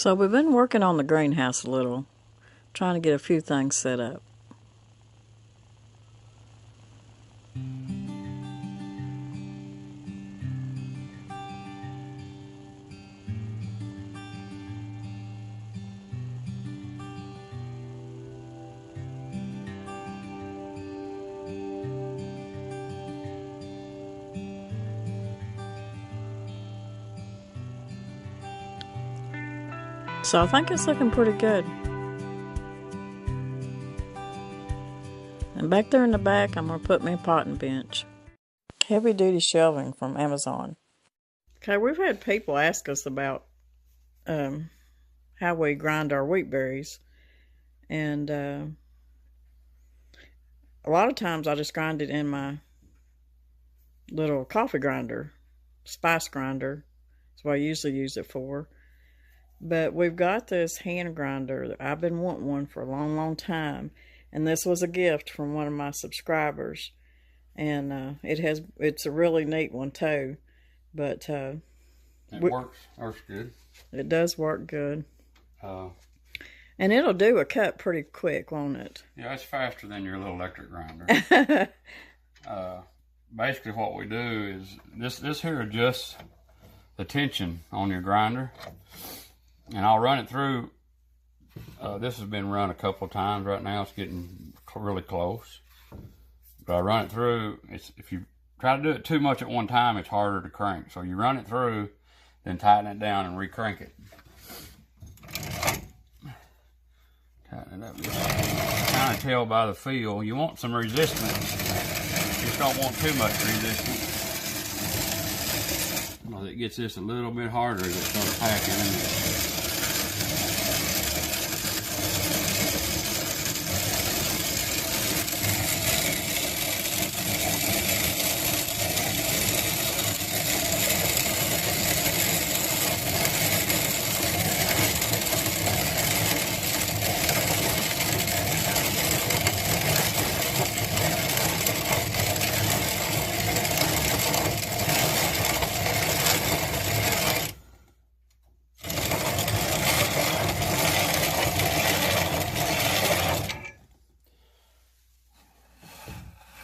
So we've been working on the greenhouse a little, trying to get a few things set up. So I think it's looking pretty good. And back there in the back, I'm going to put me a potting bench. Heavy duty shelving from Amazon. Okay, we've had people ask us about how we grind our wheat berries. And a lot of times I just grind it in my little coffee grinder, spice grinder. That's what I usually use it for. But we've got this hand grinder. I've been wanting one for a long, long time. And this was a gift from one of my subscribers. And it's a really neat one too. But it works good. It does work good. And it'll do a cut pretty quick, won't it? Yeah, it's faster than your little electric grinder. Basically what we do is this here adjusts the tension on your grinder. And I'll run it through. This has been run a couple of times right now. It's getting really close. But I run it through. If you try to do it too much at one time, it's harder to crank. So you run it through, then tighten it down and re-crank it. Tighten it up. Just kind of tell by the feel. You want some resistance. You just don't want too much resistance. Well, it gets this a little bit harder as it starts packing in there.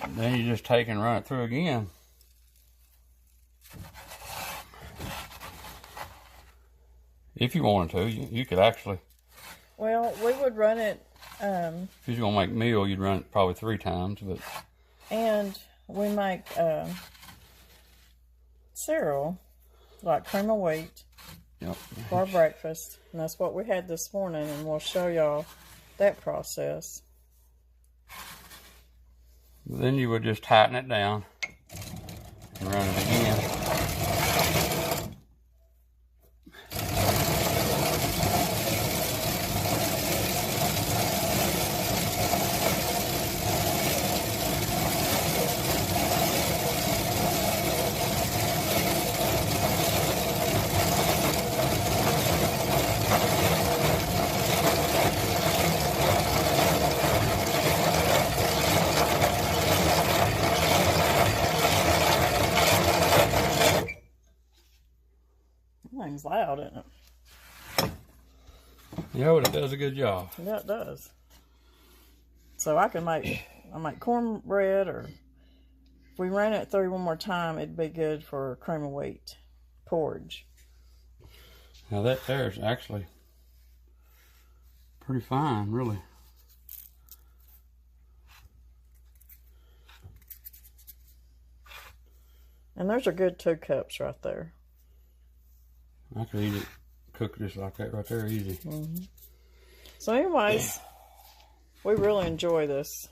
Then you just take and run it through again. If you wanted to, you could actually. Well, we would run it. If you're gonna make meal, you'd run it probably 3 times, but. And we make cereal, like cream of wheat, Yep. for our breakfast, and that's what we had this morning, and we'll show y'all that process. Then you would just tighten it down and run it again. Thing's loud, isn't it? Yeah, but it does a good job. Yeah, it does. So I make cornbread, or if we ran it through one more time, it'd be good for cream of wheat porridge. Now that there is actually pretty fine, really. And there's a good 2 cups right there. I could eat it, cook it just like that right there, easy. Mm-hmm. So anyways, we really enjoy this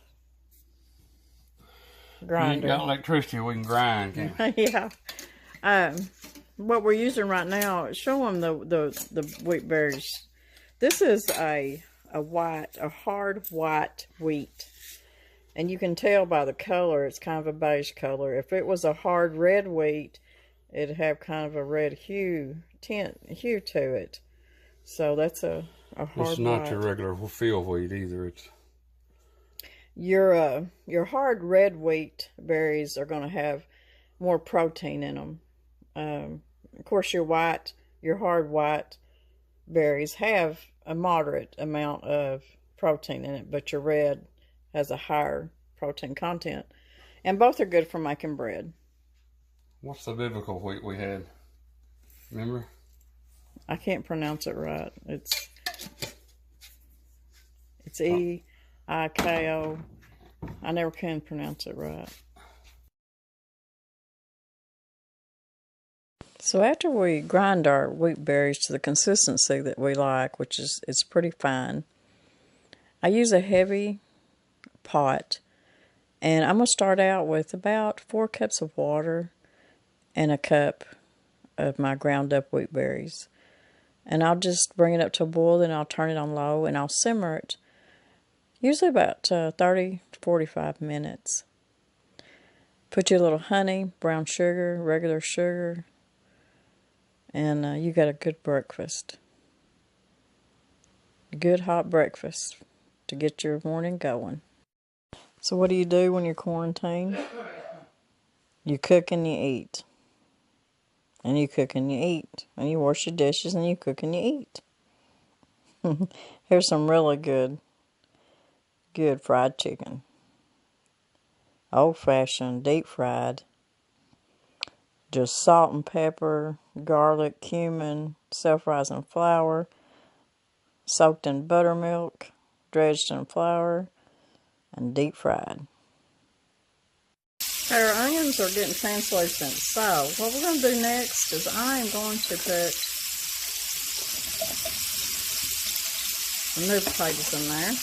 grinder. We ain't got electricity, we can grind, can't we? Yeah. What we're using right now, show them the wheat berries. This is a hard white wheat. And you can tell by the color, it's kind of a beige color. If it was a hard red wheat, it'd have kind of a red hue to it. So that's a hard white. It's not your regular field wheat either. It's your hard red wheat berries are going to have more protein in them. Of course, your hard white berries have a moderate amount of protein in it, but your red has a higher protein content. And both are good for making bread. What's the biblical wheat we had? Remember? I can't pronounce it right. It's E-I-K-O. I never can pronounce it right. So after we grind our wheat berries to the consistency that we like, which is it's pretty fine, I use a heavy pot, and I'm going to start out with about 4 cups of water and a cup of my ground up wheat berries. And I'll just bring it up to a boil, then I'll turn it on low and I'll simmer it, usually about 30 to 45 minutes. Put your little honey, brown sugar, regular sugar, and you got a good breakfast. A good hot breakfast to get your morning going. So what do you do when you're quarantined? You cook and you eat. And you cook and you eat. And you wash your dishes and you cook and you eat. Here's some really good fried chicken. Old-fashioned, deep-fried. Just salt and pepper, garlic, cumin, self-rising flour, soaked in buttermilk, dredged in flour, and deep-fried. Our onions are getting translucent, so what we're going to do next is I am going to put the new potatoes in there.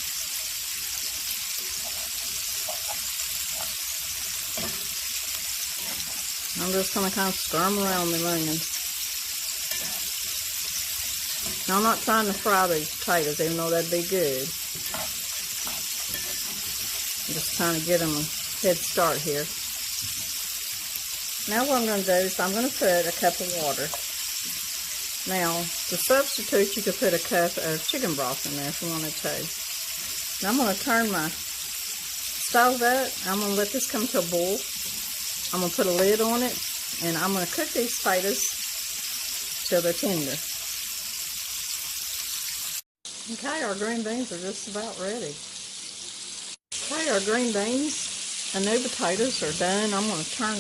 I'm just going to kind of stir them around the onions. Now, I'm not trying to fry these potatoes, even though that'd be good. I'm just trying to get them a head start here. Now what I'm going to do is I'm going to put a cup of water. Now, to substitute, you could put a cup of chicken broth in there if you wanted to. Now I'm going to turn my stove up. I'm going to let this come to a boil. I'm going to put a lid on it, and I'm going to cook these potatoes till they're tender. Okay, our green beans are just about ready. Okay, our green beans and new potatoes are done. I'm going to turn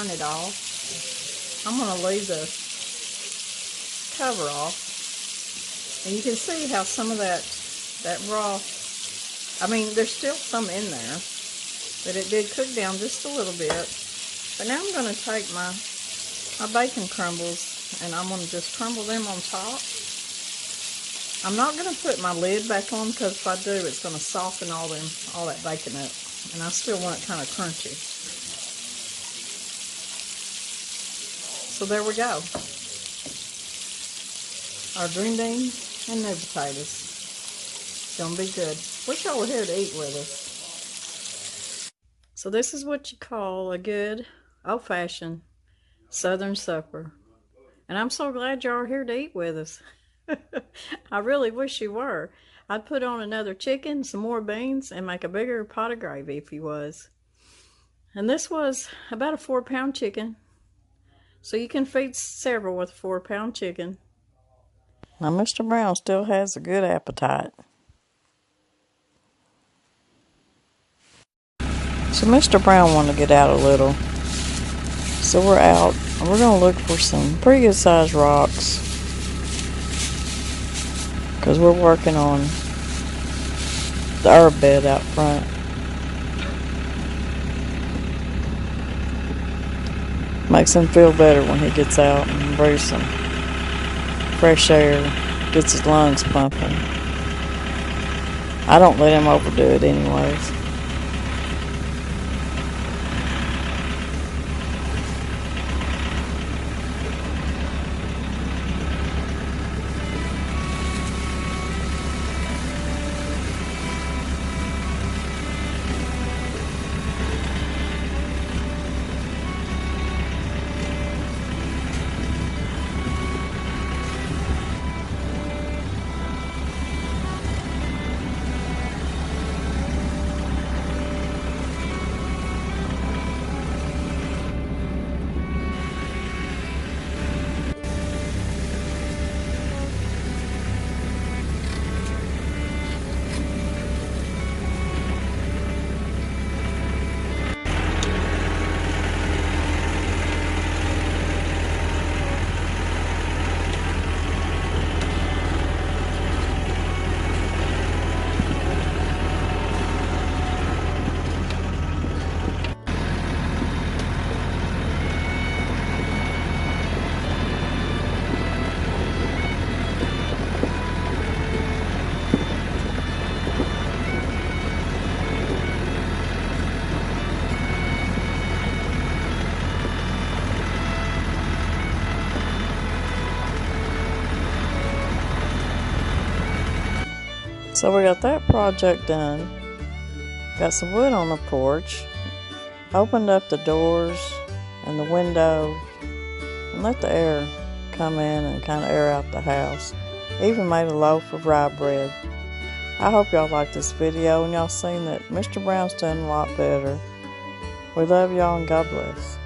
it off. I'm going to leave the cover off. And you can see how some of that broth, I mean, there's still some in there. But it did cook down just a little bit. But now I'm going to take my bacon crumbles and I'm going to just crumble them on top. I'm not going to put my lid back on because if I do, it's going to soften all that bacon up. And I still want it kind of crunchy. So there we go. Our green beans and new potatoes. It's going to be good. Wish y'all were here to eat with us. So this is what you call a good old-fashioned Southern supper. And I'm so glad y'all are here to eat with us. I really wish you were. I'd put on another chicken, some more beans, and make a bigger pot of gravy if you was. And this was about a 4-pound chicken. So you can feed several with a 4-pound chicken. Now Mr. Brown still has a good appetite. So Mr. Brown wanted to get out a little. So we're out, and we're going to look for some pretty good sized rocks. Because we're working on the herb bed out front. Makes him feel better when he gets out and breathes some fresh air. Gets his lungs pumping. I don't let him overdo it anyways. So we got that project done. Got some wood on the porch. Opened up the doors and the window and let the air come in and kind of air out the house. Even made a loaf of rye bread. I hope y'all like this video and y'all seen that Mr. Brown's done a lot better. We love y'all and God bless.